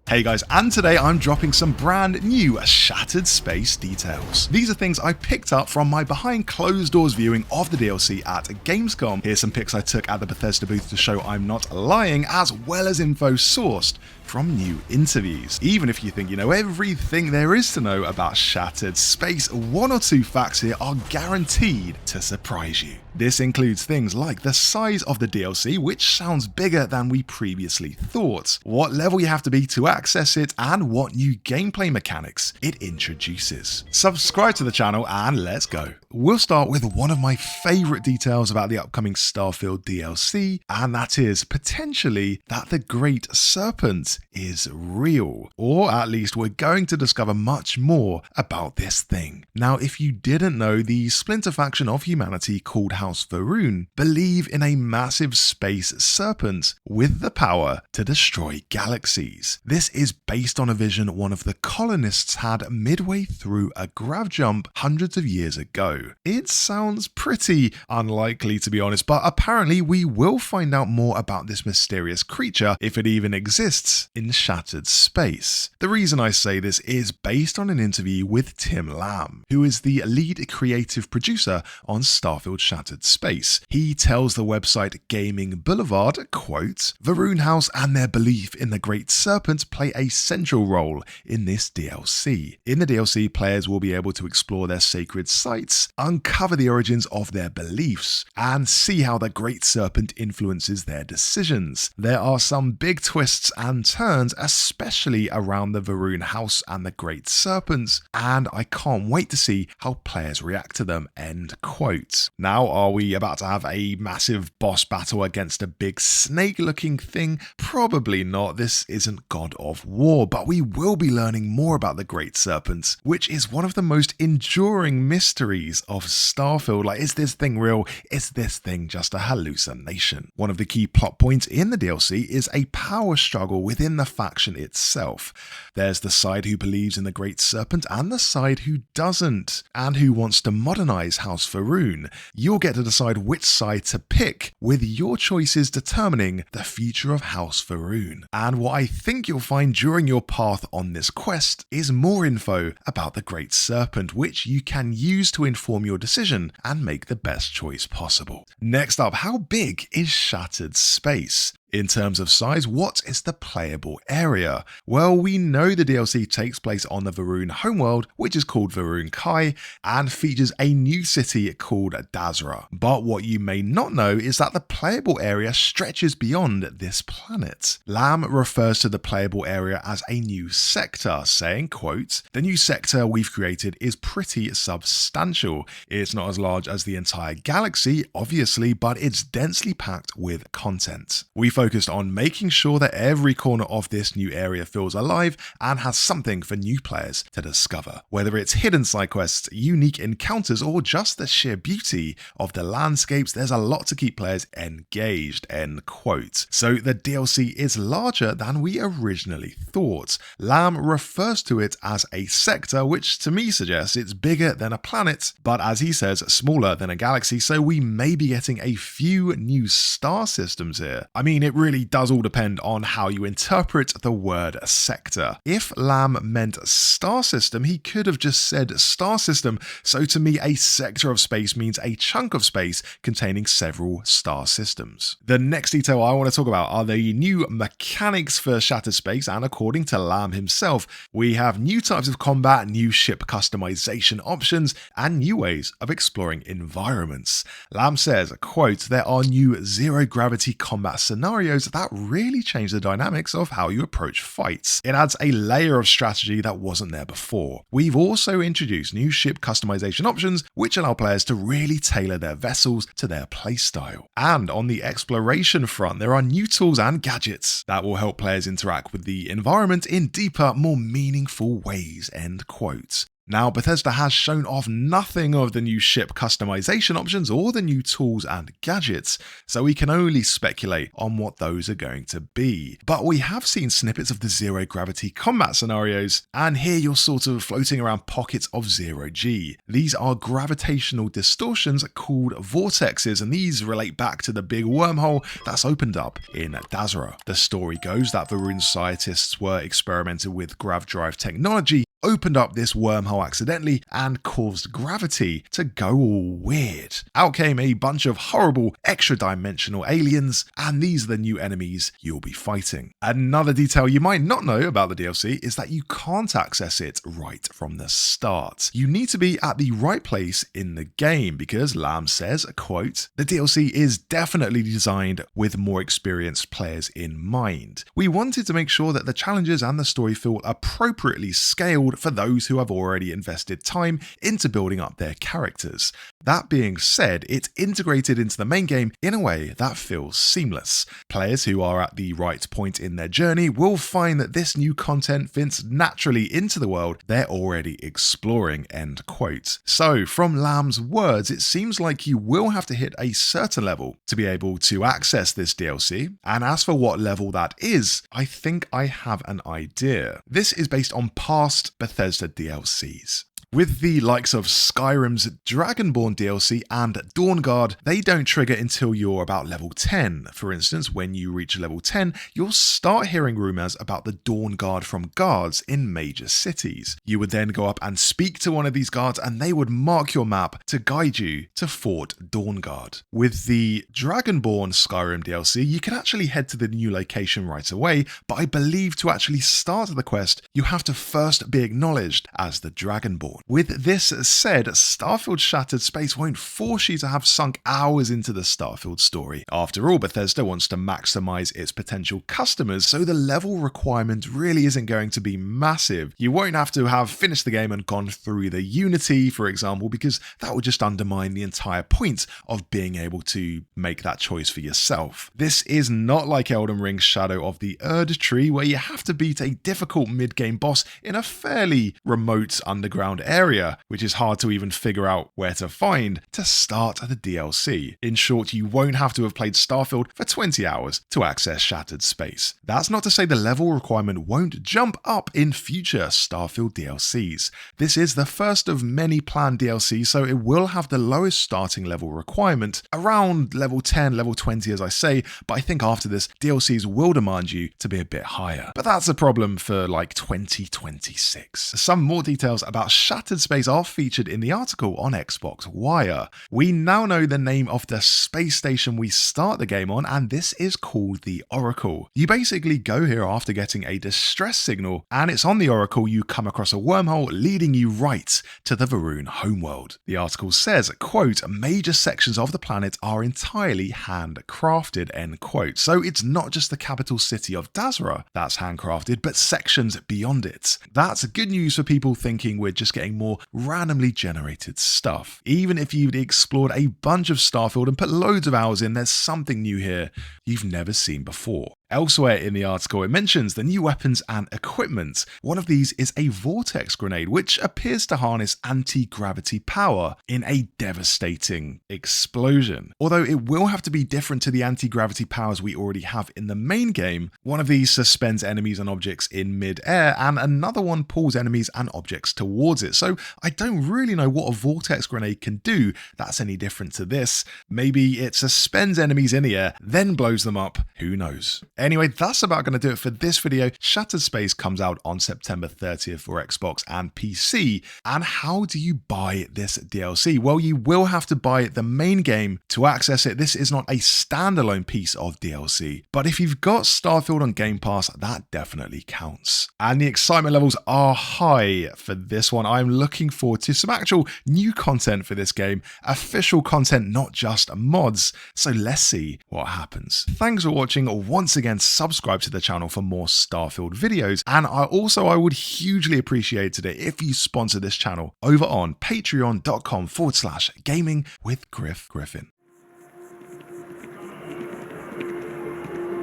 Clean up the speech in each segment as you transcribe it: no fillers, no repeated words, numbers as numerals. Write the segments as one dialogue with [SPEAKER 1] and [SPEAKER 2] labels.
[SPEAKER 1] Hey guys, and today I'm dropping some brand new Shattered Space details. These are things I picked up from my behind closed doors viewing of the DLC at Gamescom. Here's some pics I took at the Bethesda booth to show I'm not lying, as well as info sourced from new interviews. Even if you think you know everything there is to know about Shattered Space, one or two facts here are guaranteed to surprise you. This includes things like the size of the DLC, which sounds bigger than we previously thought, what level you have to be to access it, and what new gameplay mechanics it introduces. Subscribe to the channel and let's go. We'll start with one of my favourite details about the upcoming Starfield DLC, and that is potentially that the Great Serpent is real, or at least we're going to discover much more about this thing. Now, if you didn't know, the splinter faction of humanity called House Va'ruun believe in a massive space serpent with the power to destroy galaxies. This is based on a vision one of the colonists had midway through a grav jump hundreds of years ago. It sounds pretty unlikely, to be honest, but apparently we will find out more about this mysterious creature, if it even exists, in Shattered Space. The reason I say this is based on an interview with Tim Lamb, who is the lead creative producer on Starfield Shattered Space. He tells the website Gaming Boulevard, quote, "Va'ruun House and their belief in the Great Serpent play a central role in this DLC. In the DLC, players will be able to explore their sacred sites, uncover the origins of their beliefs, and see how the Great Serpent influences their decisions. There are some big twists and turns, especially around the Va'ruun House and the Great Serpent, and I can't wait to see how players react to them," end quote. Now, are we about to have a massive boss battle against a big snake-looking thing? Probably not. This isn't God of War, but we will be learning more about the Great Serpent, which is one of the most enduring mysteries of Starfield. Like, is this thing real? Is this thing just a hallucination? One of the key plot points in the DLC is a power struggle within the faction itself. There's the side who believes in the Great Serpent and the side who doesn't, and who wants to modernize House Va'ruun. You'll get to decide which side to pick, with your choices determining the future of House Va'ruun. And what I think you'll find during your path on this quest is more info about the Great Serpent, which you can use to inform your decision and make the best choice possible. Next up, how big is Shattered Space? In terms of size, what is the playable area? Well, we know the DLC takes place on the Va'ruun homeworld, which is called Va'ruun Kai, and features a new city called Dazra. But what you may not know is that the playable area stretches beyond this planet. Lamb refers to the playable area as a new sector, saying, quote, "The new sector we've created is pretty substantial. It's not as large as the entire galaxy, obviously, but it's densely packed with content. We focused on making sure that every corner of this new area feels alive and has something for new players to discover. Whether it's hidden side quests, unique encounters, or just the sheer beauty of the landscapes, there's a lot to keep players engaged," end quote. So the DLC is larger than we originally thought. Lamb refers to it as a sector, which to me suggests it's bigger than a planet, but as he says, smaller than a galaxy, so we may be getting a few new star systems here. I mean, it really does all depend on how you interpret the word sector. If Lamb meant star system, he could have just said star system, so to me a sector of space means a chunk of space containing several star systems. The next detail I want to talk about are the new mechanics for Shattered Space, and according to Lamb himself, we have new types of combat, new ship customization options, and new ways of exploring environments. Lamb says, quote, "There are new zero-gravity combat scenarios that really change the dynamics of how you approach fights. It adds a layer of strategy that wasn't there before. We've also introduced new ship customization options, which allow players to really tailor their vessels to their playstyle. And on the exploration front, there are new tools and gadgets that will help players interact with the environment in deeper, more meaningful ways," end quote. Now, Bethesda has shown off nothing of the new ship customization options or the new tools and gadgets, so we can only speculate on what those are going to be. But we have seen snippets of the zero gravity combat scenarios, and here you're sort of floating around pockets of zero G. These are gravitational distortions called vortexes, and these relate back to the big wormhole that's opened up in Dazra. The story goes that Varun scientists were experimenting with grav drive technology, opened up this wormhole accidentally and caused gravity to go all weird. Out came a bunch of horrible extra-dimensional aliens, and these are the new enemies you'll be fighting. Another detail you might not know about the DLC is that you can't access it right from the start. You need to be at the right place in the game because Lamb says, quote, "The DLC is definitely designed with more experienced players in mind. We wanted to make sure that the challenges and the story feel appropriately scaled for those who have already invested time into building up their characters. That being said, it's integrated into the main game in a way that feels seamless. Players who are at the right point in their journey will find that this new content fits naturally into the world they're already exploring," end quote. So, from Lamb's words, it seems like you will have to hit a certain level to be able to access this DLC, and as for what level that is, I think I have an idea. This is based on past Bethesda DLCs. With the likes of Skyrim's Dragonborn DLC and Dawnguard, they don't trigger until you're about level 10. For instance, when you reach level 10, you'll start hearing rumours about the Dawnguard from guards in major cities. You would then go up and speak to one of these guards and they would mark your map to guide you to Fort Dawnguard. With the Dragonborn Skyrim DLC, you can actually head to the new location right away, but I believe to actually start the quest, you have to first be acknowledged as the Dragonborn. With this said, Starfield Shattered Space won't force you to have sunk hours into the Starfield story. After all, Bethesda wants to maximize its potential customers, so the level requirement really isn't going to be massive. You won't have to have finished the game and gone through the Unity, for example, because that would just undermine the entire point of being able to make that choice for yourself. This is not like Elden Ring's Shadow of the Erd Tree, where you have to beat a difficult mid-game boss in a fairly remote underground area, which is hard to even figure out where to find to start the DLC. In short, you won't have to have played Starfield for 20 hours to access Shattered Space. That's not to say the level requirement won't jump up in future Starfield DLCs. This is the first of many planned DLCs, so it will have the lowest starting level requirement, around level 10, level 20 as I say, but I think after this, DLCs will demand you to be a bit higher. But that's a problem for like 2026. Some more details about Shattered Space are featured in the article on Xbox Wire. We now know the name of the space station we start the game on, and this is called the Oracle. You basically go here after getting a distress signal, and it's on the Oracle you come across a wormhole leading you right to the Varun homeworld. The article says, quote, "Major sections of the planet are entirely handcrafted," end quote. So it's not just the capital city of Dazra that's handcrafted, but sections beyond it. That's good news for people thinking we're just getting more randomly generated stuff. Even if you've explored a bunch of Starfield and put loads of hours in, there's something new here you've never seen before. Elsewhere in the article, it mentions the new weapons and equipment. One of these is a vortex grenade, which appears to harness anti-gravity power in a devastating explosion. Although it will have to be different to the anti-gravity powers we already have in the main game. One of these suspends enemies and objects in mid-air, and another one pulls enemies and objects towards it. So I don't really know what a vortex grenade can do that's any different to this. Maybe it suspends enemies in the air, then blows them up. Who knows? Anyway, that's about going to do it for this video. Shattered Space comes out on September 30th for Xbox and PC. And how do you buy this DLC? Well, you will have to buy the main game to access it. This is not a standalone piece of DLC, but if you've got Starfield on Game Pass, that definitely counts. And the excitement levels are high for this one. I'm looking forward to some actual new content for this game, official content, not just mods. So let's see what happens. Thanks for watching. Once again, subscribe to the channel for more Starfield videos, and I would hugely appreciate it if you sponsor this channel over on patreon.com/gaming with Griffin.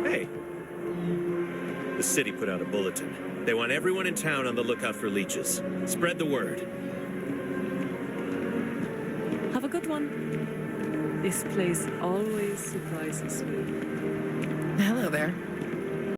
[SPEAKER 2] Hey, the city put out a bulletin. They want everyone in town on the lookout for leeches. Spread the word.
[SPEAKER 3] Have a good one. This place always surprises me.
[SPEAKER 4] Hello there.